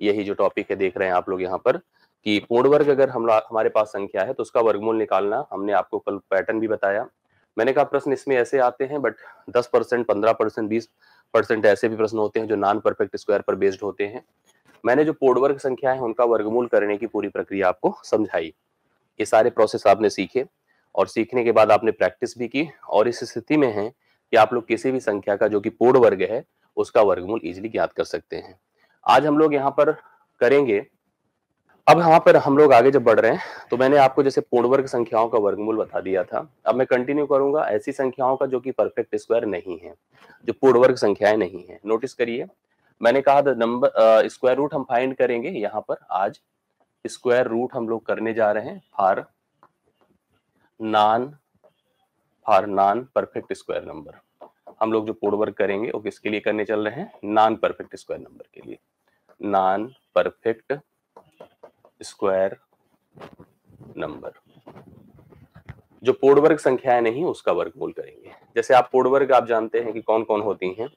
यही जो टॉपिक है देख रहे हैं आप लोग यहाँ पर कि पूर्ण वर्ग अगर हमारे पास संख्या है तो उसका वर्गमूल निकालना हमने आपको कल पैटर्न भी बताया। मैंने कहा प्रश्न इसमें ऐसे आते हैं बट 10%, 15%, 20% ऐसे भी प्रश्न होते हैं जो नॉन परफेक्ट स्क्वायर पर बेस्ड होते हैं। मैंने जो पूर्ण वर्ग संख्या है उनका वर्गमूल करने की पूरी प्रक्रिया आपको समझाई। ये सारे प्रोसेस आपने सीखे और सीखने के बाद आपने प्रैक्टिस भी की और इस स्थिति में है कि आप लोग किसी भी संख्या का जो कि पूर्ण वर्ग है उसका वर्गमूल इजीली ज्ञात कर सकते हैं। आज हम लोग यहाँ पर करेंगे। अब यहाँ पर हम लोग आगे जब बढ़ रहे हैं तो मैंने आपको जैसे पूर्ण वर्ग संख्याओं का वर्गमूल बता दिया था। अब मैं कंटिन्यू करूंगा ऐसी संख्याओं का जो कि परफेक्ट स्क्वायर नहीं है, जो पूर्ण वर्ग संख्याएं नहीं है। नोटिस करिए, मैंने कहा था नंबर स्क्वायर रूट हम फाइंड करेंगे। यहाँ पर आज स्क्वायर रूट हम लोग करने जा रहे हैं for non perfect square number. हम लोग जो पूर्ण वर्ग करेंगे वो किसके लिए करने चल रहे हैं? नॉन परफेक्ट स्क्वायर नंबर के लिए। नॉन परफेक्ट स्क्वायर नंबर, जो पूर्ण वर्ग संख्याएं नहीं उसका वर्गमूल करेंगे। जैसे आप पूर्ण वर्ग आप जानते हैं कि कौन कौन होती हैं।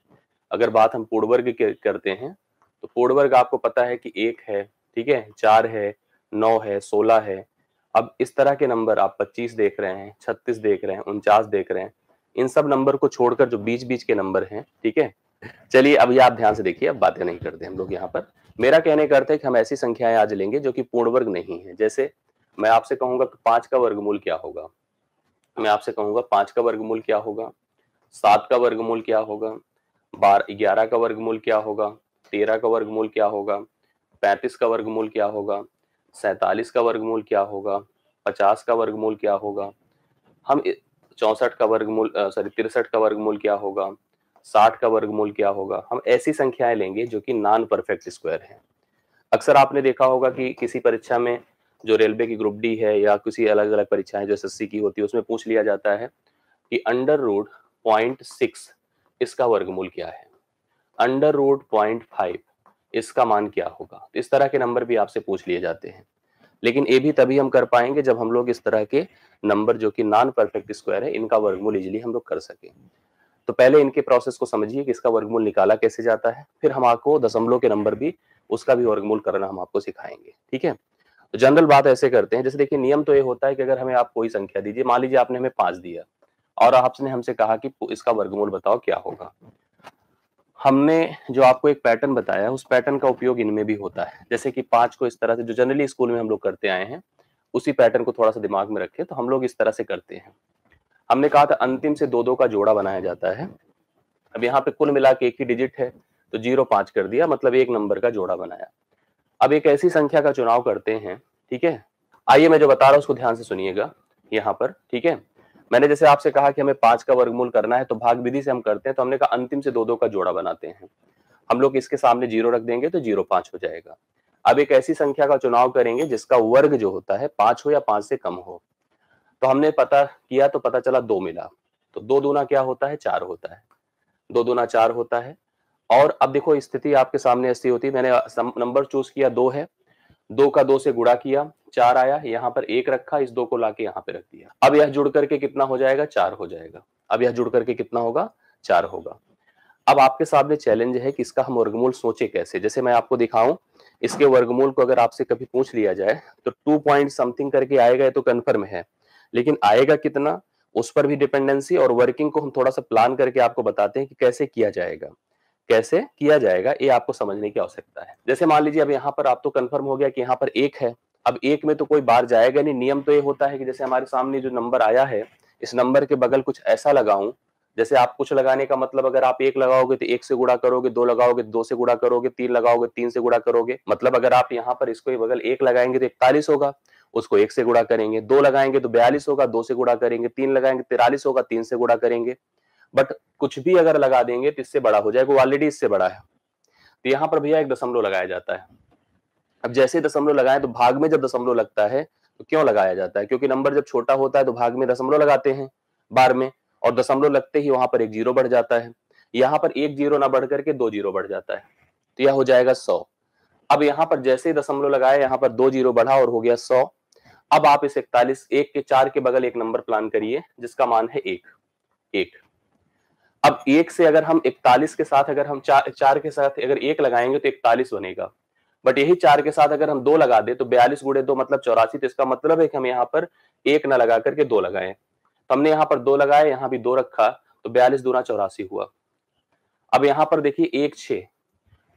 अगर बात हम पूर्ण वर्ग करते हैं तो पूर्ण वर्ग आपको पता है कि 1 है, ठीक है, 4 है, 9 है, 16 है। अब इस तरह के नंबर आप 25 देख रहे हैं, 36 देख रहे हैं, 49 देख रहे हैं। इन सब नंबर को छोड़कर जो बीच बीच के नंबर हैं, ठीक है। चलिए अब ये आप ध्यान से देखिए, अब बातें नहीं करते हम लोग यहाँ पर। मेरा कहने का अर्थ है कि हम ऐसी संख्याएं आज लेंगे जो कि पूर्ण वर्ग नहीं है। जैसे मैं आपसे कहूंगा कि 5 का वर्गमूल क्या होगा, मैं आपसे कहूंगा 5 का वर्गमूल क्या होगा, 7 का वर्गमूल क्या होगा, 11 का वर्गमूल क्या होगा, 13 का वर्गमूल क्या होगा, 35 का वर्गमूल क्या होगा, 47 का वर्गमूल क्या होगा, 50 का वर्गमूल क्या होगा, हम 64 का वर्गमूल 63 का वर्गमूल क्या होगा, 60 का वर्गमूल क्या होगा। हम ऐसी संख्याएं लेंगे जो कि नॉन परफेक्ट स्क्वायर है। अक्सर आपने देखा होगा कि किसी परीक्षा में जो रेलवे की ग्रुप डी है या किसी अलग अलग परीक्षाएं जो एसएससी की होती है उसमें पूछ लिया जाता है कि अंडर रूट 0.6 इसका वर्गमूल क्या है, अंडर रूट 0.5 इसका मान क्या होगा। तो इस तरह के नंबर भी आपसे पूछ लिए जाते हैं। लेकिन ये भी तभी हम कर पाएंगे जब हम लोग इस तरह के नंबर जो कि नॉन परफेक्ट स्क्वायर है इनका वर्गमूल इजीली हम लोग कर सकें। तो पहले इनके प्रोसेस को समझिए कि इसका वर्गमूल निकाला कैसे जाता है, फिर हम आपको दशमलव के नंबर भी उसका भी वर्गमूल करना हम आपको सिखाएंगे, ठीक है। तो जनरल बात ऐसे करते हैं, जैसे देखिए नियम तो ये होता है कि अगर हमें आप कोई संख्या दीजिए, मान लीजिए आपने हमें 5 दिया और आपने हमसे कहा कि इसका वर्गमूल बताओ क्या होगा। हमने जो आपको एक पैटर्न बताया उस पैटर्न का उपयोग इनमें भी होता है। जैसे कि 5 को इस तरह से जो जनरली स्कूल में हम लोग करते आए हैं उसी पैटर्न को थोड़ा सा दिमाग में रखें तो हम लोग इस तरह से करते हैं। हमने कहा था अंतिम से 2-2 का जोड़ा बनाया जाता है। अब यहाँ पे कुल मिला के एक ही डिजिट है तो 0-5 कर दिया, मतलब एक नंबर का जोड़ा बनाया। अब एक ऐसी संख्या का चुनाव करते हैं, ठीक है। आइए मैं जो बता रहा हूं उसको ध्यान से सुनिएगा यहाँ पर, ठीक है। मैंने जैसे आपसे कहा कि हमें 5 का वर्गमूल करना है तो भाग विधि से हम करते हैं, तो हमने कहा अंतिम से 2-2 का जोड़ा बनाते हैं। हम लोग इसके सामने 0 रख देंगे तो 0-5 हो जाएगा। अब एक ऐसी संख्या का चुनाव करेंगे जिसका वर्ग जो होता है 5 हो या 5 से कम हो। तो हमने पता किया तो पता चला 2 मिला, तो 2 दूना क्या होता है? 4 होता है। 2 दूना 4 होता है। और अब देखो स्थिति आपके सामने ऐसी होती है, मैंने नंबर चूज किया 2 है, 2 का 2 से गुणा किया 4 आया, यहाँ पर 1 रखा, इस 2 को लाके यहाँ पे रख दिया। अब यह जुड़ करके कितना हो जाएगा? 4 हो जाएगा। अब यह जुड़ करके कितना होगा? 4 होगा। अब आपके सामने चैलेंज है कि इसका हम वर्गमूल सोचे कैसे। जैसे मैं आपको दिखाऊं, इसके वर्गमूल को अगर आपसे कभी पूछ लिया जाए तो 2 पॉइंट समथिंग करके आएगा, ये तो कंफर्म है, लेकिन आएगा कितना उस पर भी डिपेंडेंसी। और वर्किंग को हम थोड़ा सा प्लान करके आपको बताते हैं कि कैसे किया जाएगा, कैसे किया जाएगा, ये आपको समझने की आवश्यकता है। जैसे मान लीजिए अब यहाँ पर आप तो कंफर्म हो गया कि यहाँ पर 1 है। अब 1 में तो कोई बार जाएगा नहीं। नियम तो ये होता है कि जैसे हमारे सामने जो नंबर आया है इस नंबर के बगल कुछ ऐसा लगाऊं, जैसे आप कुछ लगाने का मतलब अगर आप 1 लगाओगे तो 1 से गुणा करोगे, 2 लगाओगे 2 से गुणा करोगे, 3 लगाओगे 3 से गुणा करोगे। मतलब अगर आप यहाँ पर इसको बगल 1 लगाएंगे तो 41 होगा, उसको 1 से गुणा करेंगे। 2 लगाएंगे तो 42 होगा, 2 से गुणा करेंगे। 3 लगाएंगे 43 होगा, 3 से गुणा करेंगे। बट कुछ भी अगर लगा देंगे तो इससे बड़ा हो जाएगा, वो ऑलरेडी इससे बड़ा है। तो यहाँ पर भैया एक दशमलव लगाया जाता है। अब जैसे दशमलव लगाए तो भाग में जब दशमलव लगता है तो क्यों लगाया जाता है? क्योंकि नंबर जब छोटा होता है तो भाग में दशमलव लगाते हैं बार में, और दशमलव लगते ही वहां पर एक जीरो बढ़ जाता है। यहाँ पर एक जीरो ना बढ़ करके 2 जीरो बढ़ जाता है, तो यह हो जाएगा 100। अब यहाँ पर जैसे ही दशमलव लगाए यहाँ पर 2 जीरो बढ़ा और हो गया 100। अब आप इस 41 1 के 4 के बगल एक नंबर प्लान करिए जिसका मान है 1। अब 1 से अगर हम 41 के साथ अगर हम 4 के साथ अगर 1 लगाएंगे तो 41 बनेगा। बट यही 4 के साथ अगर हम 2 लगा दे तो 42 गुणे 2 मतलब 84। तो इसका मतलब है कि हम यहाँ पर 1 ना लगा करके 2 लगाए। तो हमने यहाँ पर 2 लगाए, यहाँ भी 2 रखा, तो 42 दूना 84 हुआ। अब यहाँ पर देखिए 1 6,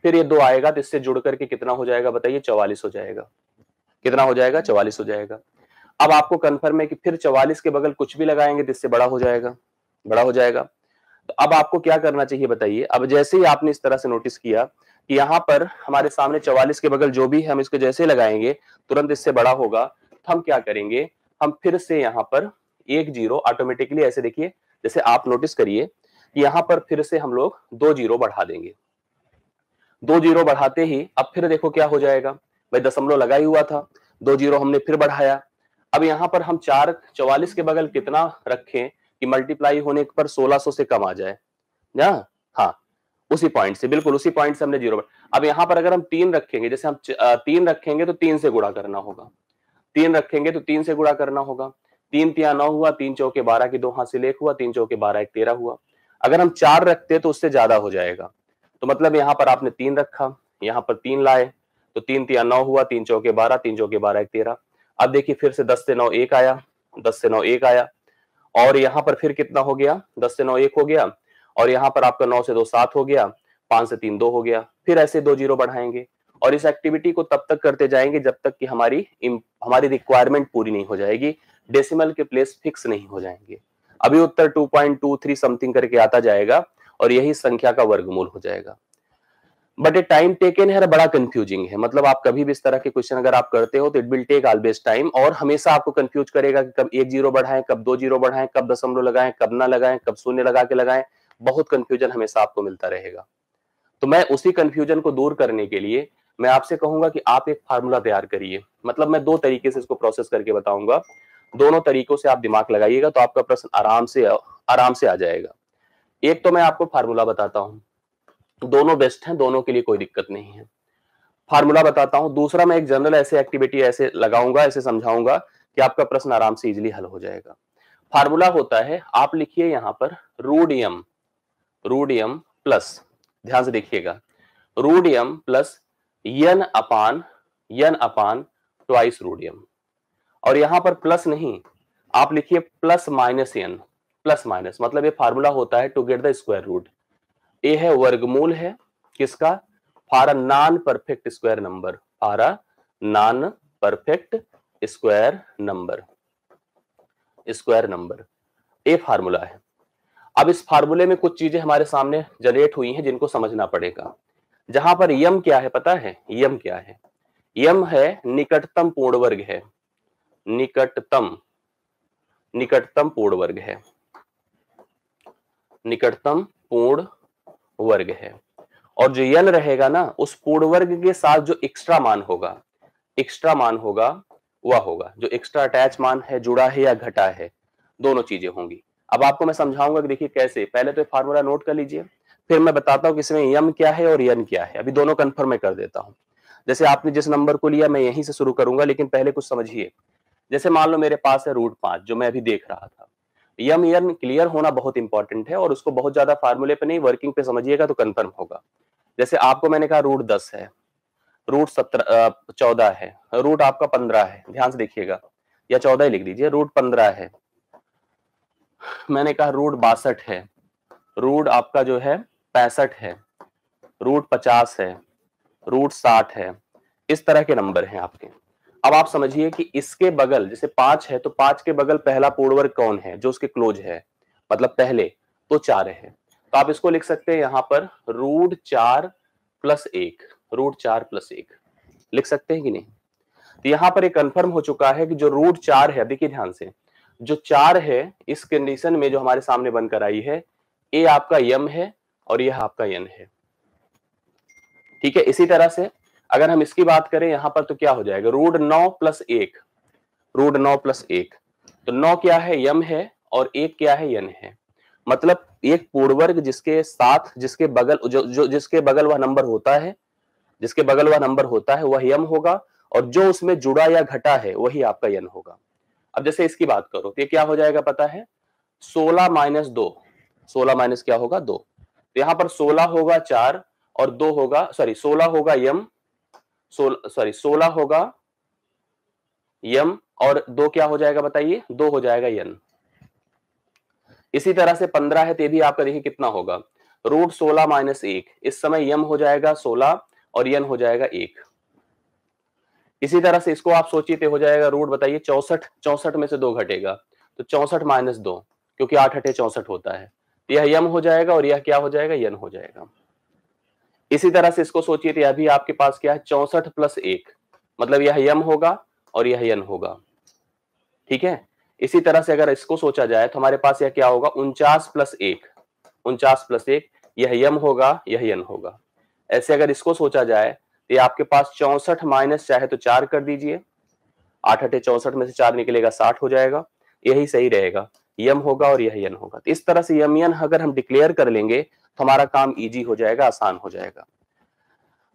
फिर ये 2 आएगा तो इससे जुड़ करके कितना हो जाएगा बताइए, 44 हो जाएगा। कितना हो जाएगा, 44 हो जाएगा। अब आपको कंफर्म है कि फिर 44 के बगल कुछ भी लगाएंगे तो इससे बड़ा हो जाएगा, बड़ा हो जाएगा। तो अब आपको क्या करना चाहिए बताइए। अब जैसे ही आपने इस तरह से नोटिस किया कि यहाँ पर हमारे सामने 44 के बगल जो भी है हम इसको जैसे लगाएंगे तुरंत इससे बड़ा होगा, तो हम क्या करेंगे, हम फिर से यहाँ पर 1 0 ऑटोमेटिकली ऐसे देखिए, जैसे आप नोटिस करिए कि यहाँ पर फिर से हम लोग 2 0 बढ़ा देंगे। 2 0 बढ़ाते ही अब फिर देखो क्या हो जाएगा, भाई दशमलव लगा ही हुआ था, 2 0 हमने फिर बढ़ाया। अब यहाँ पर हम 44 के बगल कितना रखें कि मल्टीप्लाई होने पर 1600 से कम आ जाए ना। हाँ, उसी पॉइंट से, बिल्कुल उसी पॉइंट से हमने 0। अब यहाँ पर अगर हम 3 रखेंगे, जैसे हम 3 रखेंगे तो 3 से गुणा करना होगा, 3 रखेंगे तो 3 से गुणा करना होगा। 3 तिया 9 हुआ, 3 चौके 12 की 2 हाथ से 1 हुआ, 3 चौके 12 1 13 हुआ। अगर हम 4 रखते तो उससे ज्यादा हो जाएगा। तो मतलब यहाँ पर आपने 3 रखा, यहाँ पर 3 लाए, तो 3 तिया 9 हुआ, 3 चौके 12, 3 चौके 12 1 13। अब देखिए फिर से 10 से 9 1 आया, 10 से 9 1 आया, और यहाँ पर फिर कितना हो गया, 10 से 9 1 हो गया, और यहाँ पर आपका 9 से 2 7 हो गया, 5 से 3 2 हो गया। फिर ऐसे 2 0 बढ़ाएंगे और इस एक्टिविटी को तब तक करते जाएंगे जब तक कि हमारी रिक्वायरमेंट पूरी नहीं हो जाएगी, डेसिमल के प्लेस फिक्स नहीं हो जाएंगे। अभी उत्तर 2.23 समथिंग करके आता जाएगा और यही संख्या का वर्गमूल हो जाएगा। बट ये टाइम टेकन है, बड़ा कंफ्यूजिंग है। मतलब आप कभी भी इस तरह के क्वेश्चन अगर आप करते हो तो it will take always time, और हमेशा आपको कंफ्यूज करेगा कि कब 1 0 बढ़ाएं, कब 2 0 बढ़ाएं, कब दशमलव लगाएं, कब ना लगाएं, कब शून्य लगा के लगाएं। बहुत कंफ्यूजन हमेशा आपको मिलता रहेगा। तो मैं उसी कंफ्यूजन को दूर करने के लिए मैं आपसे कहूंगा कि आप एक फार्मूला तैयार करिए। मतलब मैं 2 तरीके से इसको प्रोसेस करके बताऊंगा, दोनों तरीकों से आप दिमाग लगाइएगा तो आपका प्रश्न आराम से आ जाएगा। एक तो मैं आपको फार्मूला बताता हूं, दोनों बेस्ट हैं, दोनों के लिए कोई दिक्कत नहीं है। फार्मूला बताता हूं। दूसरा मैं एक जनरल ऐसे एक्टिविटी ऐसे लगाऊंगा, ऐसे समझाऊंगा कि आपका प्रश्न आराम से इजीली हल हो जाएगा। फार्मूला होता है, आप लिखिए यहां पर रूट यम प्लस, ध्यान से देखिएगा, root m plus n upon twice root m. और यहां पर प्लस नहीं, आप लिखिए plus minus n, plus minus मतलब ये फार्मूला होता है to get the square root. ए है वर्गमूल है किसका, for a non perfect square number, for a non perfect square number, ए फार्मूला है। अब इस फार्मूले में कुछ चीजें हमारे सामने जनरेट हुई हैं जिनको समझना पड़ेगा। जहां पर यम क्या है पता है, यम क्या है, यम है निकटतम पूर्ण वर्ग है, निकटतम पूर्ण वर्ग है, निकटतम पूर्ण वर्ग है। और जो यन रहेगा ना, उस पूर्ण वर्ग के साथ जो एक्स्ट्रा मान होगा वह होगा जो एक्स्ट्रा अटैच मान है, जुड़ा है या घटा है, दोनों चीजें होंगी। अब आपको मैं समझाऊंगा कि देखिए कैसे। पहले तो फार्मूला नोट कर लीजिए, फिर मैं बताता हूं कि इसमें यम क्या है और यन क्या है। अभी दोनों कंफर्म मैं कर देता हूं। जैसे आपने जिस नंबर को लिया मैं यहीं से शुरू करूंगा, लेकिन पहले कुछ समझिए। जैसे मान लो मेरे पास है √5 जो मैं अभी देख रहा था। यम यन क्लियर होना बहुत इंपॉर्टेंट है, और उसको बहुत ज्यादा फार्मूले पे नहीं वर्किंग पे समझिएगा तो कंफर्म होगा। जैसे आपको मैंने कहा √10 है, √14 है, रूट आपका 15 है, ध्यान से देखिएगा, या 14 ही लिख दीजिए, √15 है। मैंने कहा √62 है, रूट आपका जो है 65 है, √50 है, √60 है। इस तरह के नंबर हैं आपके। अब आप समझिए कि इसके बगल जैसे 5 है तो 5 के बगल पहला पूर्ण वर्ग कौन है जो उसके क्लोज है, मतलब पहले, तो 4 है। तो आप इसको लिख सकते हैं यहां पर √4 + 1, √4 + 1 लिख सकते हैं कि नहीं। तो यहां पर एक कंफर्म हो चुका है कि जो √4 है, देखिए ध्यान से, जो 4 है इस कंडीशन में जो हमारे सामने बनकर आई है, ए आपका यम है और यह आपका यन है। ठीक है, इसी तरह से अगर हम इसकी बात करें यहां पर तो क्या हो जाएगा, √9 + 1, √9 + 1, तो 9 क्या है, यम है, और 1 क्या है, यन है। मतलब एक पूर्ण वर्ग जिसके साथ जिसके बगल जिसके बगल वह नंबर होता है, जिसके बगल वह नंबर होता है वह यम होगा, और जो उसमें जुड़ा या घटा है वही आपका यन होगा। अब जैसे इसकी बात करो तो ये क्या हो जाएगा पता है, 16 - 2, 16 माइनस क्या होगा 2। तो यहां पर 16 होगा 4 और 2 होगा, सॉरी 16 होगा यम 16 होगा यम और 2 क्या हो जाएगा बताइए, 2 हो जाएगा यन। इसी तरह से 15 है तो ये भी आपका देखिए कितना होगा, रूट 16 माइनस 1। इस समय यम हो जाएगा 16 और यन हो जाएगा 1। इसी तरह से इसको आप सोचिए तो हो जाएगा रूट बताइए 64, 64 में से 2 घटेगा तो 64 माइनस 2, क्योंकि 8 8 64 होता है, यह यम हो जाएगा और यह क्या हो जाएगा, यन हो जाएगा। इसी तरह से इसको सोचिए तो यह भी आपके पास क्या है 64 प्लस 1, मतलब यह यम होगा और यह यन होगा, ठीक है। इसी तरह से अगर इसको सोचा जाए तो हमारे पास यह क्या होगा 49 प्लस 1, 49 प्लस 1, यह यम होगा यह यन होगा। ऐसे अगर इसको सोचा जाए तो ये आपके पास 64 माइनस चाहे तो 4 कर दीजिए, 8 8 64 में से 4 निकलेगा 60 हो जाएगा, यही सही रहेगा, यम होगा और यह यन होगा। तो इस तरह से यम यन अगर हम डिक्लेयर कर लेंगे तो हमारा काम इजी हो जाएगा, आसान हो जाएगा।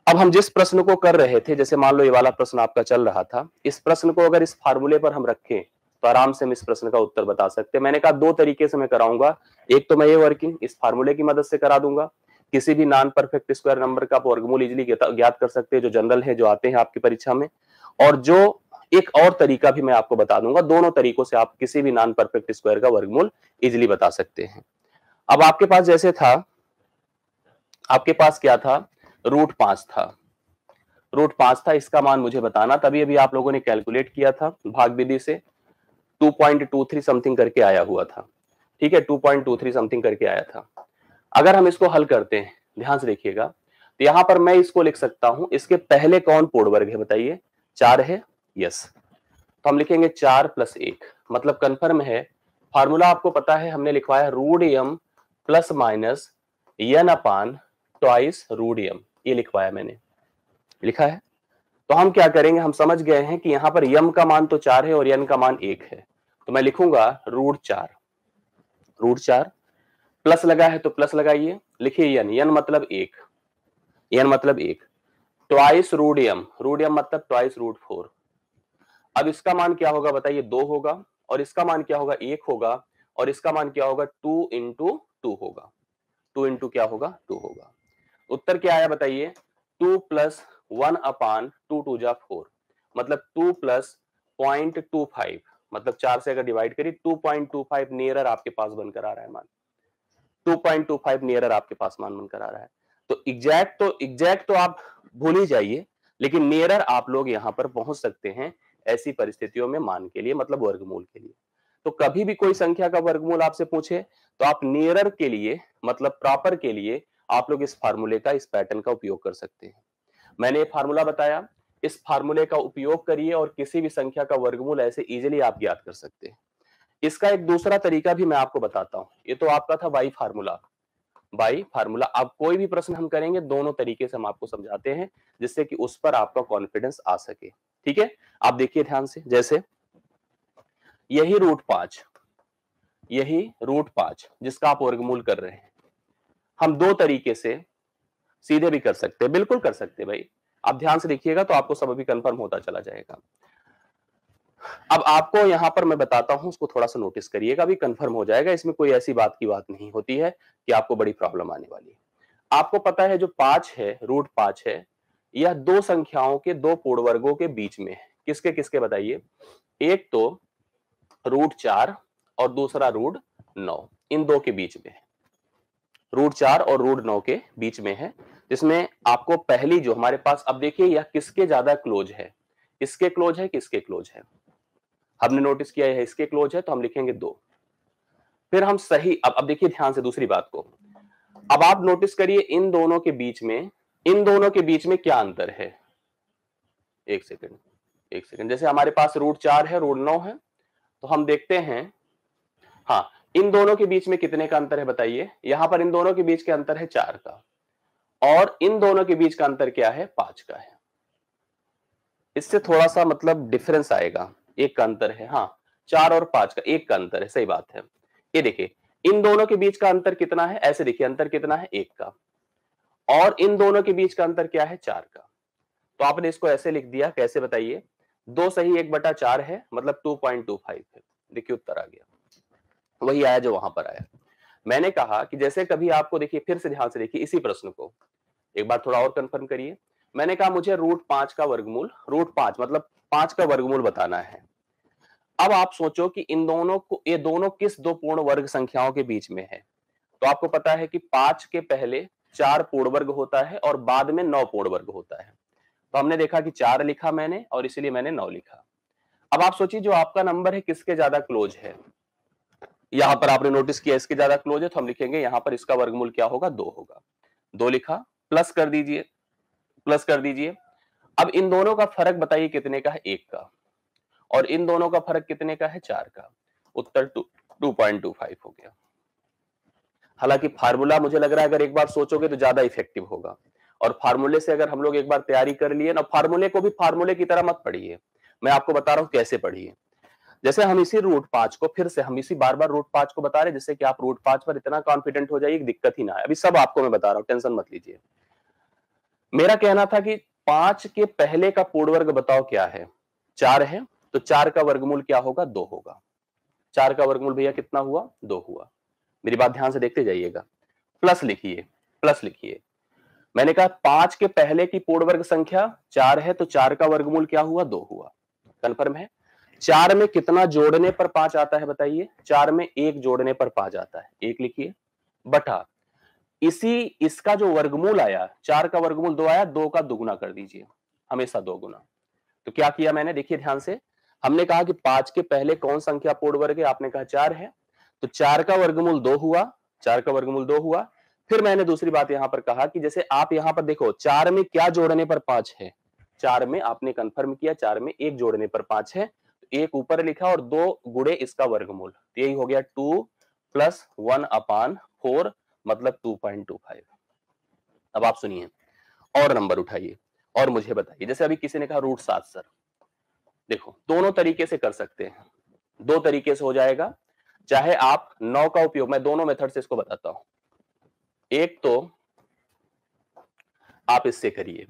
अब हम जिस प्रश्न को कर रहे थे, जैसे मान लो ये वाला प्रश्न आपका चल रहा था, इस प्रश्न को अगर इस फार्मूले पर हम रखें तो आराम से हम इस प्रश्न का उत्तर बता सकते हैं। मैंने कहा 2 तरीके से मैं कराऊंगा, एक तो मैं ये वर्किंग इस फार्मूले की मदद से करा दूंगा, किसी भी नॉन परफेक्ट स्क्वायर नंबर का वर्गमूल इजीली ज्ञात कर सकते हैं जो जनरल है, जो आते हैं आपकी परीक्षा में। और जो एक और तरीका भी मैं आपको बता दूंगा, दोनों तरीकों से आप किसी भी नॉन परफेक्ट स्क्वायर का वर्गमूल इजीली बता सकते हैं। अब आपके पास जैसे था, आपके पास क्या था, रूट 5 था, रूट 5 था, इसका मान मुझे बताना, तभी अभी आप लोगों ने कैलकुलेट किया था भाग विधि से, 2.23 समथिंग करके आया हुआ था, ठीक है, 2.23 समथिंग करके आया था। अगर हम इसको हल करते हैं, ध्यान से देखिएगा, तो यहां पर मैं इसको लिख सकता हूं, इसके पहले कौन पूर्ण वर्ग है बताइए, 4 है, यस, तो हम लिखेंगे 4 प्लस 1, मतलब कंफर्म है। फार्मूला आपको पता है, हमने लिखवाया रूट यम प्लस माइनस यन अपान ट्वाइस रूट यम, ये लिखवाया मैंने, लिखा है। तो हम क्या करेंगे, हम समझ गए हैं कि यहां पर यम का मान तो 4 है और यन का मान 1 है, तो मैं लिखूंगा रूट 4, रूट 4 प्लस लगा है तो प्लस लगाइए, लिखिए यन, यन मतलब 1, यन मतलब 1, ट्वाइस रूट यम, रूट यम मतलब ट्वाइस रूट 4। अब इसका मान क्या होगा बताइए, 2 होगा, और इसका मान क्या होगा, 1 होगा, और इसका मान क्या होगा, 2 इंटू 2 होगा, 2 इंटू क्या होगा, 2 होगा। उत्तर क्या आया बताइए, 2 प्लस 1 अपान 2 टू जा 4, मतलब 2 प्लस 0.25, मतलब 4 से अगर डिवाइड करिए 2.25 नियरर आपके पास बनकर आ रहा है मान, 2.25 नियरर आपके पास मान बनकर आ रहा है। तो एग्जैक्ट तो आप भूल ही जाइए, लेकिन नियरर आप लोग यहां पर पहुंच सकते हैं ऐसी परिस्थितियों में मान के लिए, मतलब वर्गमूल के लिए। तो कभी भी कोई संख्या का वर्गमूल आपसे पूछे तो आप नियरर के लिए, मतलब प्रॉपर के लिए, आप लोग इस फार्मूले का, इस पैटर्न का उपयोग कर सकते हैं। मैंने ये फार्मूला बताया, इस फार्मूले का उपयोग करिए और किसी भी संख्या का वर्गमूल ऐसे इजीली आप ज्ञात कर सकते हैं। इसका एक दूसरा तरीका भी मैं आपको बताता हूं, ये तो आपका था बाई फार्मूला, बाई फार्मूला। अब कोई भी प्रश्न हम करेंगे दोनों तरीके से हम आपको समझाते हैं, जिससे कि उस पर आपका कॉन्फिडेंस आ सके, ठीक है। आप देखिए ध्यान से, जैसे यही रूट 5, यही रूट 5 जिसका आप वर्गमूल कर रहे हैं, हम 2 तरीके से सीधे भी कर सकते हैं, बिल्कुल कर सकते हैं भाई। आप ध्यान से देखिएगा तो आपको सब अभी कंफर्म होता चला जाएगा। अब आपको यहां पर मैं बताता हूं, उसको थोड़ा सा नोटिस करिएगा, अभी कंफर्म हो जाएगा, इसमें कोई ऐसी बात की बात नहीं होती है कि आपको बड़ी प्रॉब्लम आने वाली है। आपको पता है जो 5 है, रूट 5 है, यह 2 संख्याओं के 2 पूर्ण वर्गों के बीच में है। किसके किसके बताइए, एक तो रूट 4 और दूसरा रूट 9, इन दो के बीच में है, रूट 4 और रूट 9 के बीच में है, जिसमें आपको पहली जो हमारे पास, अब देखिए यह किसके ज्यादा क्लोज है, इसके क्लोज है, किसके क्लोज है, हमने नोटिस किया है इसके क्लोज है, तो हम लिखेंगे 2। फिर हम सही, अब देखिए ध्यान से दूसरी बात को, अब आप नोटिस करिए इन दोनों के बीच में, इन दोनों के बीच में क्या अंतर है, एक सेकंड, एक सेकंड, जैसे हमारे पास रूट 4 है, रूट 9 है, तो हम देखते हैं, हाँ, इन दोनों के बीच में कितने का अंतर है बताइए, यहां पर इन दोनों के बीच के अंतर है 4 का, और इन दोनों के बीच का अंतर क्या है, 5 का है। इससे थोड़ा सा मतलब डिफरेंस आएगा, एक का अंतर है, हाँ, 4 और 5 का एक का अंतर है, सही बात है। ये देखिए इन दोनों के बीच का अंतर कितना है, ऐसे देखिए अंतर कितना है, 1 का, और इन दोनों के बीच का अंतर क्या है, 4 का। तो आपने इसको ऐसे लिख दिया, कैसे बताइए, 2 सही 1/4 है, मतलब 2.25 है। देखिए उत्तर आ गया, वही आया जो वहां पर आया। मैंने कहा कि जैसे कभी आपको, देखिए फिर से ध्यान से देखिए इसी प्रश्न को एक बार थोड़ा और कंफर्म करिए, मैंने कहा मुझे √5 का वर्गमूल, √5 मतलब 5 का वर्गमूल बताना है। अब आप सोचो कि इन दोनों को, ये दोनों किस दो पूर्ण वर्ग संख्याओं के बीच में है। तो आपको पता है कि 5 के पहले 4 पूर्ण वर्ग होता है और बाद में 9 पूर्ण वर्ग होता है। तो हमने देखा कि 4 लिखा मैंने और इसीलिए मैंने 9 लिखा। अब आप सोचिए जो आपका नंबर है किसके ज्यादा क्लोज है। यहां पर आपने नोटिस किया इसके ज्यादा क्लोज है, तो हम लिखेंगे यहां पर इसका वर्गमूल क्या होगा, 2 होगा। 2 लिखा, प्लस कर दीजिए, प्लस कर दीजिए। अब इन दोनों का फर्क बताइए कितने का है, 1 का, और इन दोनों का फर्क कितने का है, 4 का। उत्तर 2.25 हो गया। हालांकि फार्मूला मुझे लग रहा है अगर एक बार सोचोगे तो ज्यादा इफेक्टिव होगा, और फार्मूले से अगर हम लोग एक बार तैयारी कर लिए ना, फार्मूले को भी फार्मूले की तरह मत पढ़िए, मैं आपको बता रहा हूं कैसे पढ़िए। जैसे हम इसी √5 को फिर से हम इसी बार बार √5 को बता रहे हैं, जिससे कि आप √5 पर इतना कॉन्फिडेंट हो जाइए कि दिक्कत ही ना आए। अभी सब आपको मैं बता रहा हूं, टेंशन मत लीजिए। मेरा कहना था कि 5 के पहले का पूर्ण वर्ग बताओ क्या है, 4 है, तो 4 का वर्गमूल क्या होगा, 2 होगा। 4 का वर्गमूल भैया कितना हुआ, 2 हुआ। मेरी बात ध्यान से देखते जाइएगा। प्लस लिखिए, प्लस लिखिए। मैंने कहा 5 के पहले की पूर्ण वर्ग संख्या 4 है, तो 4 का वर्गमूल क्या हुआ, 2 हुआ। कंफर्म है। 4 में कितना जोड़ने पर 5 आता है बताइए, 4 में 1 जोड़ने पर 5 आता है, 1 लिखिए, बटा इसी इसका जो वर्गमूल आया, 4 का वर्गमूल 2 आया, 2 का दुगुना कर दीजिए, हमेशा 2 गुना। तो क्या किया मैंने, देखिए ध्यान से। हमने कहा कि 5 के पहले कौन संख्या पूर्ण वर्ग है, आपने कहा 4 है, तो 4 का वर्गमूल 2 हुआ, 4 का वर्गमूल 2 हुआ। फिर मैंने दूसरी बात यहां पर कहा कि जैसे आप यहां पर देखो 4 में क्या जोड़ने पर 5 है, 4 में आपने कंफर्म किया 4 में 1 जोड़ने पर 5 है, तो 1 ऊपर लिखा और 2 गुणे इसका वर्गमूल, तो यही हो गया 2 + 1/4 मतलब 2.25। अब आप सुनिए और नंबर उठाइए और मुझे बताइए। जैसे अभी किसी ने कहा √7 सर, देखो दोनों तरीके से कर सकते हैं, 2 तरीके से हो जाएगा। चाहे आप 9 का उपयोग, मैं दोनों मेथड से इसको बताता हूं। एक तो आप इससे करिए,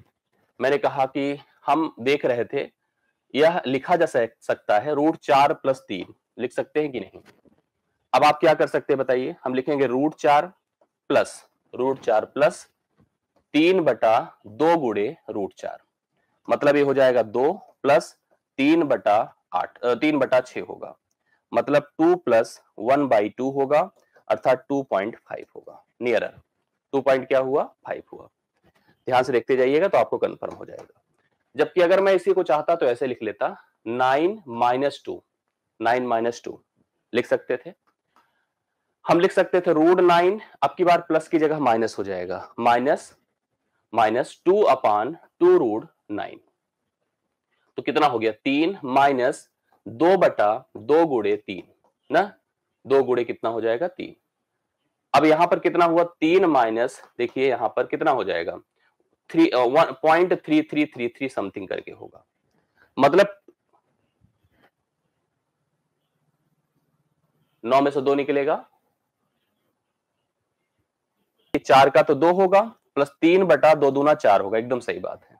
मैंने कहा कि हम देख रहे थे यह लिखा जा सकता है √4 + 3, लिख सकते हैं कि नहीं। अब आप क्या कर सकते हैं बताइए, हम लिखेंगे √4 + 3/2 गुणे √4, मतलब ये हो जाएगा 2 + 3/8, 3/6 होगा, मतलब 2 + 1/2 होगा, अर्थात 2.5 होगा। नियरर 2 पॉइंट क्या हुआ, 5 हुआ। ध्यान से देखते जाइएगा तो आपको कंफर्म हो जाएगा। जबकि अगर मैं इसी को चाहता तो ऐसे लिख लेता, 9 - 2, 9 - 2 लिख सकते थे। हम लिख सकते थे √9, अब की बार प्लस की जगह माइनस हो जाएगा, -2/2 √9, तो कितना हो गया, 3 - 2/2 गुणे 3 ना, 2 गुणे कितना हो जाएगा, 3। अब यहां पर कितना हुआ, 3 माइनस, देखिए यहां पर कितना हो जाएगा, 1.3333 समथिंग करके होगा, मतलब 9 में से 2 निकलेगा, 4 का तो 2 होगा, प्लस 3/2 दूना 4 होगा। एकदम सही बात है,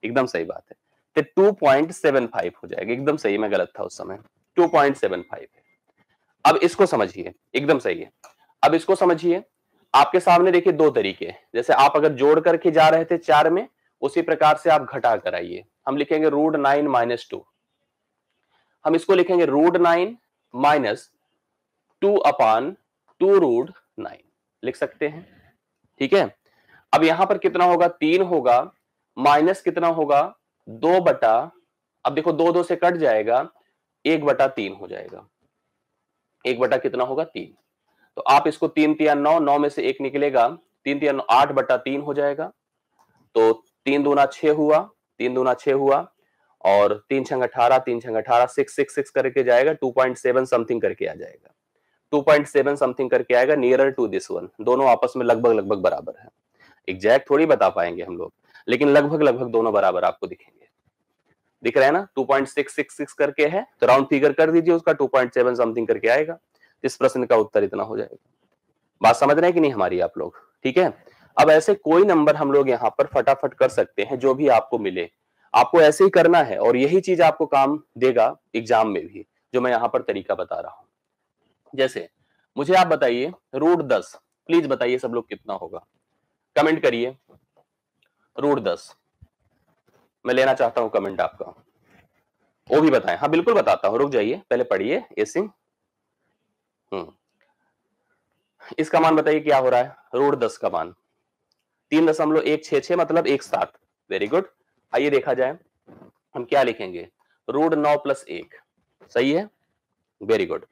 एकदम सही बात है। तो 2.75 हो जाएगा, एकदम सही, मैं गलत था उस समय, 2.75 है। अब इसको समझिए, एकदम सही है। अब इसको समझिए, आपके सामने देखिए 2 तरीके, जैसे आप अगर जोड़ करके जा रहे थे 4 में, उसी प्रकार से आप घटा कर आइए। हम लिखेंगे √9 - 2, हम इसको लिखेंगे √9 - 2/2 √9 लिख सकते हैं, ठीक है। अब यहां पर कितना होगा, 3 होगा, माइनस कितना होगा, 2 बटा, अब देखो 2 2 से कट जाएगा, 1/3 हो जाएगा, 1 कितना होगा, 3। तो आप इसको 3 × 3 = 9, 9 में से 1 निकलेगा, 3 × 3 = 9, 8/3 हो जाएगा। तो 3 दूना 6 हुआ, 3 दूना 6 हुआ, और 3 × 18, 3 × 18, 6 करके जाएगा, 2.7 समथिंग करके आ जाएगा, 2.7 समथिंग करके आएगा, नियरर टू दिस वन। दोनों आपस में लगभग लगभग बराबर है, एग्जैक्ट थोड़ी बता पाएंगे हम लोग, लेकिन लगभग लगभग दोनों बराबर आपको दिखेंगे। दिख रहा है ना, 2.666 करके है, तो राउंड फिगर कर दीजिए उसका, 2.7 समथिंग करके आएगा। इस प्रश्न का उत्तर इतना हो जाएगा। बात समझ रहे हैं कि नहीं हमारी आप लोग, ठीक है। अब ऐसे कोई नंबर हम लोग यहाँ पर फटाफट कर सकते हैं, जो भी आपको मिले आपको ऐसे ही करना है, और यही चीज आपको काम देगा एग्जाम में भी, जो मैं यहाँ पर तरीका बता रहा हूं। जैसे मुझे आप बताइए √10, प्लीज बताइए सब लोग कितना होगा, कमेंट करिए √10। मैं लेना चाहता हूं कमेंट आपका, वो भी बताएं। हाँ बिल्कुल बताता हूं, रुक जाइए पहले पढ़िए ए सिंह। इसका मान बताइए क्या हो रहा है, √10 का मान 3.166 मतलब 1/7। Very good. आइए देखा जाए हम क्या लिखेंगे, √9 + 1, सही है, वेरी गुड।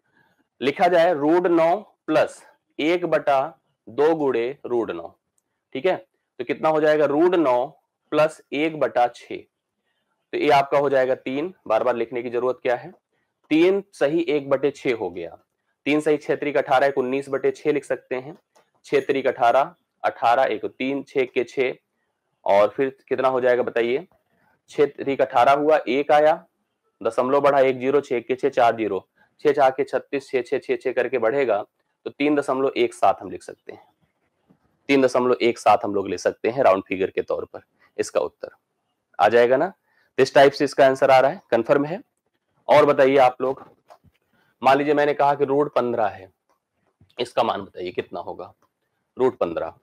लिखा जाए √9 + 1/2 गुणे √9, ठीक है। तो कितना हो जाएगा, √9 + 1/6, तो ये आपका हो जाएगा 3, बार बार लिखने की जरूरत क्या है, 3 सही 1/6 हो गया, 3 सही 6 3 18 1 19/6 लिख सकते हैं, 6 3 18, 18 1 3 6 के 6, और फिर कितना हो जाएगा बताइए, 6 3 18 हुआ, 1 आया, दशमलव बढ़ा 1 0, 6 के 6 4 0, 6 4 के 36, 6 6 6 6 करके बढ़ेगा, तो 3.17 हम लिख सकते हैं, 3.17 हम लोग ले सकते हैं राउंड फिगर के तौर पर। इसका उत्तर आ जाएगा ना, इस टाइप से इसका आंसर आ रहा है, कंफर्म है। और बताइए आप लोग, मान लीजिए मैंने कहा कि √15 है, इसका मान बताइए कितना होगा, √15,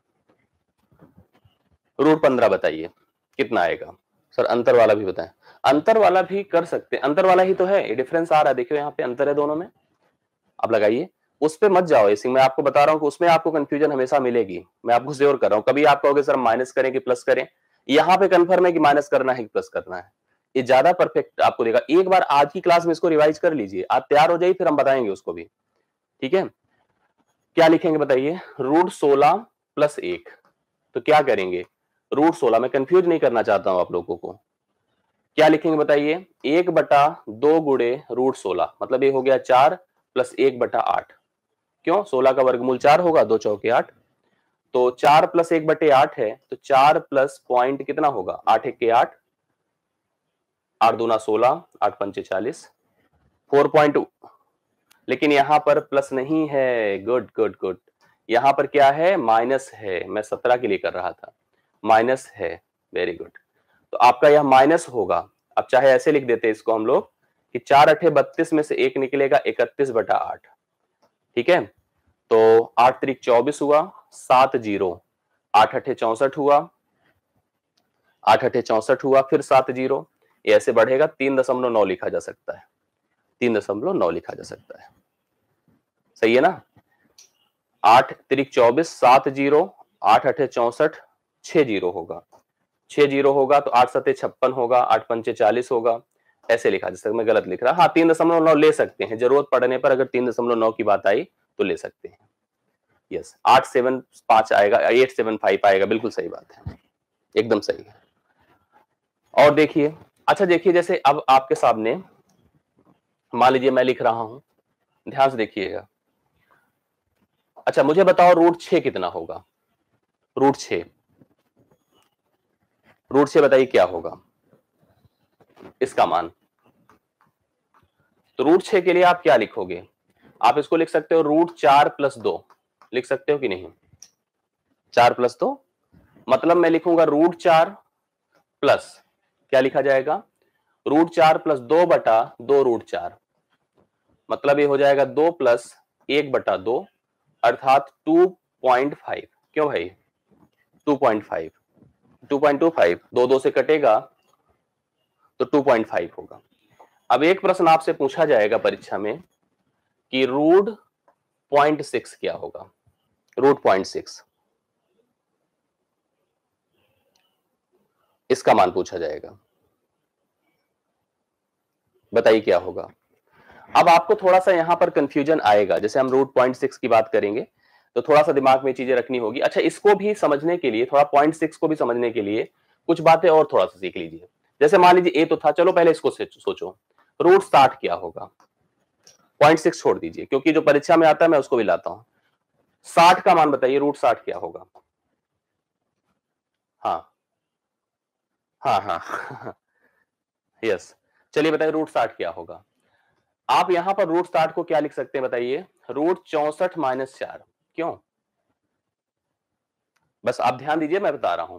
√15 बताइए कितना आएगा। सर अंतर वाला भी बताएं, अंतर वाला भी कर सकते हैं, अंतर वाला ही तो है, डिफरेंस आ रहा है, देखियो यहाँ पे अंतर है दोनों में, आप लगाइए, उस पे मत जाओ ऐसे, मैं आपको बता रहा हूँ कि उसमें आपको कंफ्यूजन हमेशा मिलेगी, मैं आपको श्योर कर रहा हूँ। कभी आप कहोगे सर माइनस करें कि प्लस करें, यहाँ पे कंफर्म है कि माइनस करना है कि प्लस करना है, ये ज्यादा परफेक्ट आपको देगा। एक बार आज की क्लास में इसको रिवाइज कर लीजिए, आप तैयार हो जाइए, फिर हम बताएंगे उसको भी, ठीक है। क्या लिखेंगे बताइए, √16 + 1, तो क्या करेंगे, √16, मैं कंफ्यूज नहीं करना चाहता हूं आप लोगों को, क्या लिखेंगे बताइए, 1/2 गुणे √16, मतलब ये हो गया 4 + 1/8, क्यों, 16 का वर्गमूल 4 होगा, 2 चौके 8, तो 4 + 1/8 है, तो 4 प्लस पॉइंट कितना होगा, 8 1 के 8, 8 दूना 16, 8 पंचे 40, 4.2, लेकिन यहां पर प्लस नहीं है, गुड गुड गुड, यहां पर क्या है, माइनस है, मैं 17 के लिए कर रहा था, माइनस है, वेरी गुड, तो आपका यह माइनस होगा। अब चाहे ऐसे लिख देते इसको हम लोग कि 4 8 32 में से 1 निकलेगा 31/8, ठीक है, तो 8 3 24 हुआ, 7 0, 8 8 64 हुआ, 8 8 64 हुआ, फिर 7 0, ये ऐसे बढ़ेगा, 3.9 लिखा जा सकता है, 3.9 लिखा जा सकता है, सही है ना। 8 3 24, 7 0, 8 8 64, 6 0 होगा, 6 0 होगा, तो 8 7 56 होगा, 8 पंचे 40 होगा, ऐसे लिखा जा सकता है, मैं गलत लिख रहा, हाँ 3.9 ले सकते हैं, जरूरत पड़ने पर अगर 3.9 की बात आई तो ले सकते हैं, यस, 875 आएगा, 875 आएगा, बिल्कुल सही बात है, एकदम सही है। और देखिए, अच्छा देखिए, जैसे अब आपके सामने मान लीजिए मैं लिख रहा हूं, ध्यान से देखिएगा, अच्छा मुझे बताओ √6 कितना होगा, √6, √6 बताइए क्या होगा इसका मान, तो √6 के लिए आप क्या लिखोगे, आप इसको लिख सकते हो √4 + 2, लिख सकते हो कि नहीं, 4 + 2, मतलब मैं लिखूंगा √4 प्लस, क्या लिखा जाएगा, √4 + 2/2 √4, मतलब ये हो जाएगा 2 + 1/2, अर्थात 2.5, क्यों भाई 2.5, 2.25, 2 2 से कटेगा तो 2.5 होगा। अब एक प्रश्न आपसे पूछा जाएगा परीक्षा में कि √0.6 क्या होगा, √0.6, इसका मान पूछा जाएगा, बताइए क्या होगा। अब आपको थोड़ा सा यहां पर कंफ्यूजन आएगा, जैसे हम √0.6 की बात करेंगे तो थोड़ा सा दिमाग में चीजें रखनी होगी। अच्छा इसको भी समझने के लिए, थोड़ा 0.6 को भी समझने के लिए कुछ बातें और थोड़ा सा सीख लीजिए। जैसे मान लीजिए ए तो था, चलो पहले इसको सोचो, √60 क्या होगा, 0.6 छोड़ दीजिए क्योंकि जो परीक्षा में आता है मैं उसको भी लाता हूं, 60 का मान बताइए, √60 क्या होगा, हाँ हाँ हाँ यस, चलिए बताइए √60 क्या होगा। आप यहां पर √60 को क्या लिख सकते हैं बताइए, √64 - 4, क्यों, बस आप ध्यान दीजिए मैं बता रहा हूं,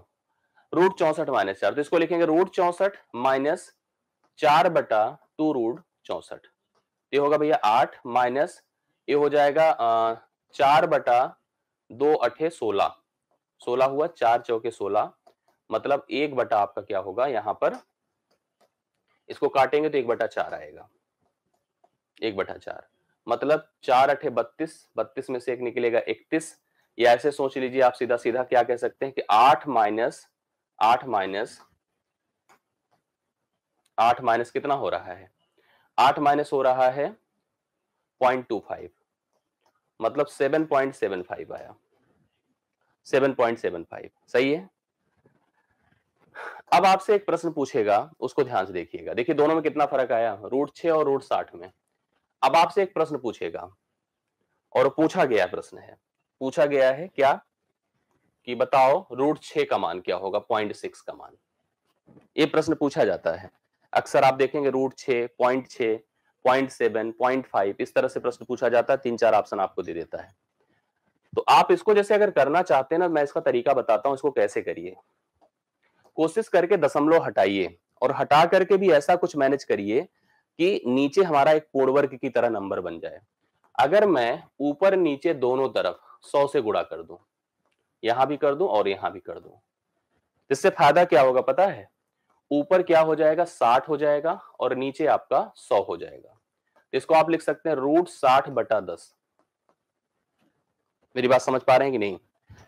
√64 - 4, तो इसको लिखेंगे √64 - 4/2 √64, ये होगा भैया 8 माइनस, ये हो जाएगा 4/2 8 16, 16 हुआ, 4 चौके 16, मतलब 1 बटा आपका क्या होगा यहाँ पर इसको काटेंगे तो 1/4 आएगा, 1/4 मतलब 4 अठे 32, 32 में से एक निकलेगा 31, या ऐसे सोच लीजिए आप सीधा सीधा क्या कह सकते हैं कि 8 माइनस कितना हो रहा है, 8 माइनस हो रहा है 0.25, मतलब 7.75 आया, 7.75 सही है। अब आपसे एक प्रश्न पूछेगा, उसको ध्यान से देखिएगा, देखिए दोनों में कितना फर्क आया, √6 और √60 में। अब आपसे एक प्रश्न पूछेगा, और पूछा गया प्रश्न है, पूछा गया है क्या कि बताओ √6 का मान क्या होगा, 0.6 का मान, ये प्रश्न पूछा जाता है अक्सर। आप देखेंगे √6, 0.6, 0.7, 0.5 इस तरह से प्रश्न पूछा जाता है, 3-4 ऑप्शन आपको दे देता है। तो आप इसको जैसे अगर करना चाहते हैं ना, मैं इसका तरीका बताता हूं, इसको कैसे करिए। कोशिश करके दशमलव हटाइए, और हटा करके भी ऐसा कुछ मैनेज करिए कि नीचे हमारा एक कोड वर्ग की तरह नंबर बन जाए। अगर मैं ऊपर नीचे दोनों तरफ 100 से गुणा कर दूं, यहां भी कर दूं और यहां भी कर दूं, इससे फायदा क्या होगा पता है, ऊपर क्या हो जाएगा 60 हो जाएगा और नीचे आपका 100 हो जाएगा। इसको आप लिख सकते हैं √60/10। मेरी बात समझ पा रहे हैं कि नहीं?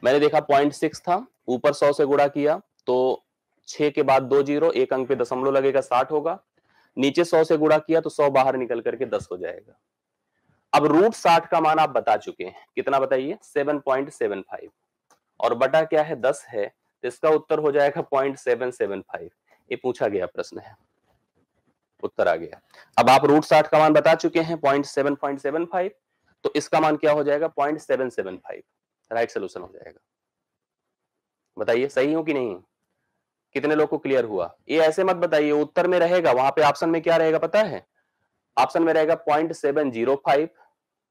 मैंने देखा 0.6 था, ऊपर 100 से गुणा किया तो 6 के बाद 2 जीरो, एक अंक पे दशमलव लगेगा, 60 होगा, नीचे 100 से गुणा किया तो 100 बाहर निकल करके 10 हो जाएगा। अब √60 का मान आप बता चुके हैं, कितना बताइए, 7.75, और बटा क्या है 10 है, तो इसका उत्तर हो जाएगा 0.775। ये पूछा गया प्रश्न है, उत्तर आ गया। अब आप √60 का मान बता चुके हैं 0.775, तो इसका मान क्या हो जाएगा 0.775, राइट सोल्यूशन हो जाएगा। बताइए सही हो कि नहीं, कितने लोग को क्लियर हुआ? ये ऐसे मत बताइए, उत्तर में रहेगा, वहां पे ऑप्शन में क्या रहेगा पता है, ऑप्शन में रहेगा 0.705,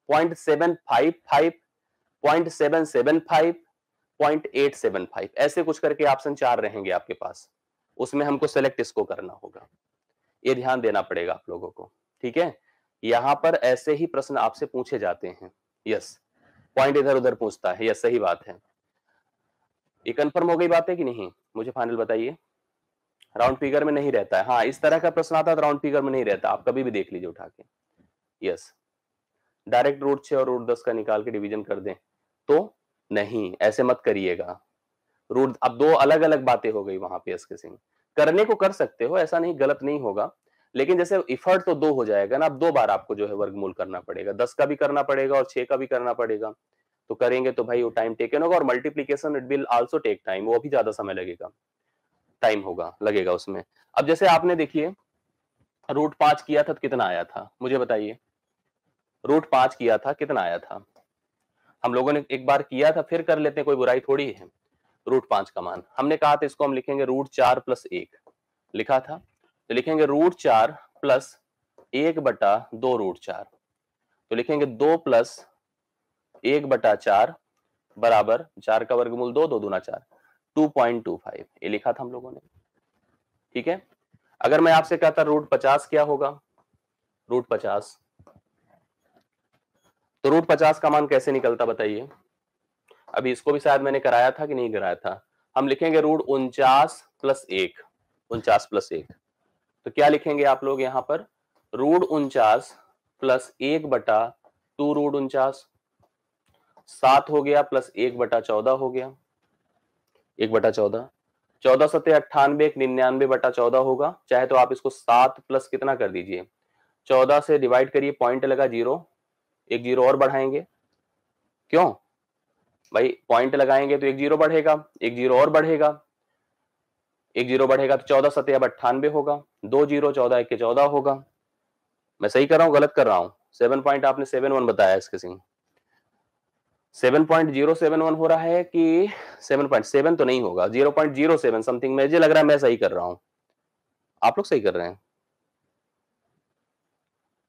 0.755, 0.775, 0.875, ऐसे कुछ करके ऑप्शन 4 रहेंगे आपके पास, उसमें हमको सेलेक्ट इसको करना होगा। ये ध्यान देना पड़ेगा आप लोगों को, ठीक है। यहां पर ऐसे ही प्रश्न आपसे पूछे जाते हैं। यस, पॉइंट इधर उधर पूछता है, यस सही बात है। ये कंफर्म हो गई बात है कि नहीं, मुझे फाइनल बताइए। राउंड फिगर में नहीं रहता है, हाँ इस तरह का प्रश्न आता है तो राउंड फिगर में नहीं रहता, आप कभी भी देख लीजिए उठा के। यस, डायरेक्ट √6 और √10 का निकाल के डिवीजन कर दें तो नहीं, ऐसे मत करिएगा। रूट अब दो अलग अलग बातें हो गई वहां पे, एसके सिंह करने को कर सकते हो, ऐसा नहीं, गलत नहीं होगा, लेकिन जैसे इफर्ट तो 2 हो जाएगा ना, अब 2 बार आपको जो है वर्गमूल करना पड़ेगा, 10 का भी करना पड़ेगा और 6 का भी करना पड़ेगा, तो करेंगे तो भाई वो टाइम टेकन होगा, और multiplication it will also take time, वो भी ज्यादा समय लगेगा, टाइम होगा लगेगा उसमें। अब जैसे आपने देखिए √5 किया था तो कितना आया था, मुझे बताइए, √5 किया था कितना आया था, हम लोगों ने एक बार किया था, फिर कर लेते हैं, कोई बुराई थोड़ी है। √5 का मान हमने कहा था इसको हम लिखेंगे √4 + 1 लिखा था, तो लिखेंगे √4 + 1/2 √4, तो लिखेंगे 2 + 1/4 बराबर 4 का वर्गमूल 2, 2 दूना 4, 2.25, ये लिखा था हम लोगों ने, ठीक है। अगर मैं आपसे कहता √50 क्या होगा, √50, तो √50 का मान कैसे निकलता बताइए, अभी इसको भी शायद मैंने कराया था कि नहीं कराया था। हम लिखेंगे √49 + 1, 49 + 1, तो क्या लिखेंगे आप लोग यहां पर, √49 + 1/2 √49, 7 हो गया प्लस 1/14 हो गया, 1/14, 14 सत्ते 98, 99/14 होगा, चाहे तो आप इसको 7 प्लस कितना कर दीजिए, 14 से डिवाइड करिए, पॉइंट लगा 0, एक 0 और बढ़ाएंगे, क्यों भाई, पॉइंट लगाएंगे तो एक 0 बढ़ेगा, एक 0 और बढ़ेगा, एक 0 बढ़ेगा तो 14 सत्ते 98 होगा, 2 0, 14 1 के 14 होगा। मैं सही कर रहा हूं गलत कर रहा हूं, 7 पॉइंट आपने 71 बताया इसके सिंह, 7.071 हो रहा है कि 7.7 तो नहीं होगा, 0.07 समथिंग, मुझे लग रहा है मैं सही कर रहा हूं, आप लोग सही कर रहे हैं।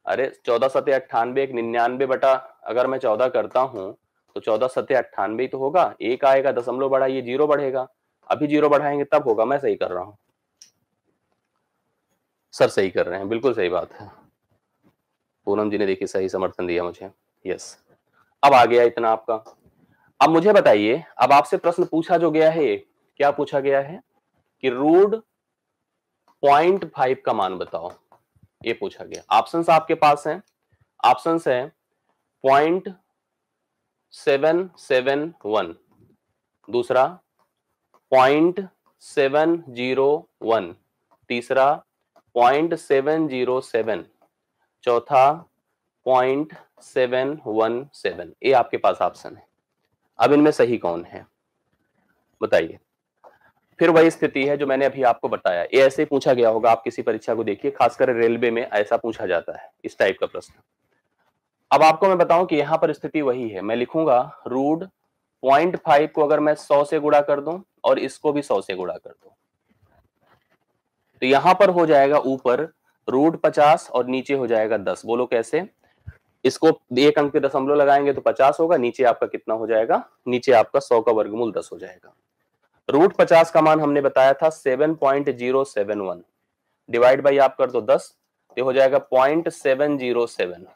अरे 14 सत्ते 98, 99 बटा, अगर मैं 14 करता हूं तो 14 सत्ते 98 तो होगा, एक आएगा दशमलव बढ़ाइए 0 बढ़ेगा, अभी 0 बढ़ाएंगे तब होगा, मैं सही कर रहा हूं सर, सही कर रहे हैं, बिल्कुल सही बात है, पूनम जी ने देखिए सही समर्थन दिया मुझे। यस, अब आ गया इतना आपका। अब मुझे बताइए, अब आपसे प्रश्न पूछा जो गया है, क्या पूछा गया है कि 0.5 का मान बताओ, ये पूछा गया। ऑप्शंस आपके पास हैं, ऑप्शंस है 0.771, दूसरा 0.701, तीसरा 0.707, चौथा 0.717। ये आपके पास ऑप्शन है। अब इनमें सही कौन है बताइए। फिर वही स्थिति है जो मैंने अभी आपको बताया, ये ऐसे ही पूछा गया होगा। आप किसी परीक्षा को देखिए, खासकर रेलवे में ऐसा पूछा जाता है, इस टाइप का प्रश्न। अब आपको मैं बताऊं कि यहां पर स्थिति वही है। मैं लिखूंगा रूट 0.5 को अगर मैं 100 से गुणा कर दूं और इसको भी 100 से गुणा कर दूं, तो यहां पर हो जाएगा ऊपर रूट 50 और नीचे हो जाएगा 10। बोलो कैसे? इसको एक अंक पे दशमलव लगाएंगे तो 50 होगा, नीचे आपका कितना हो जाएगा? नीचे आपका 100 का वर्गमूल 10 हो जाएगा। रूट 50 का मान हमने बताया था 7.071, डिवाइड बाई आप कर दो 10, तो हो जाएगा 0.707।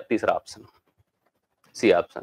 तीसरा ऑप्शन, सी ऑप्शन।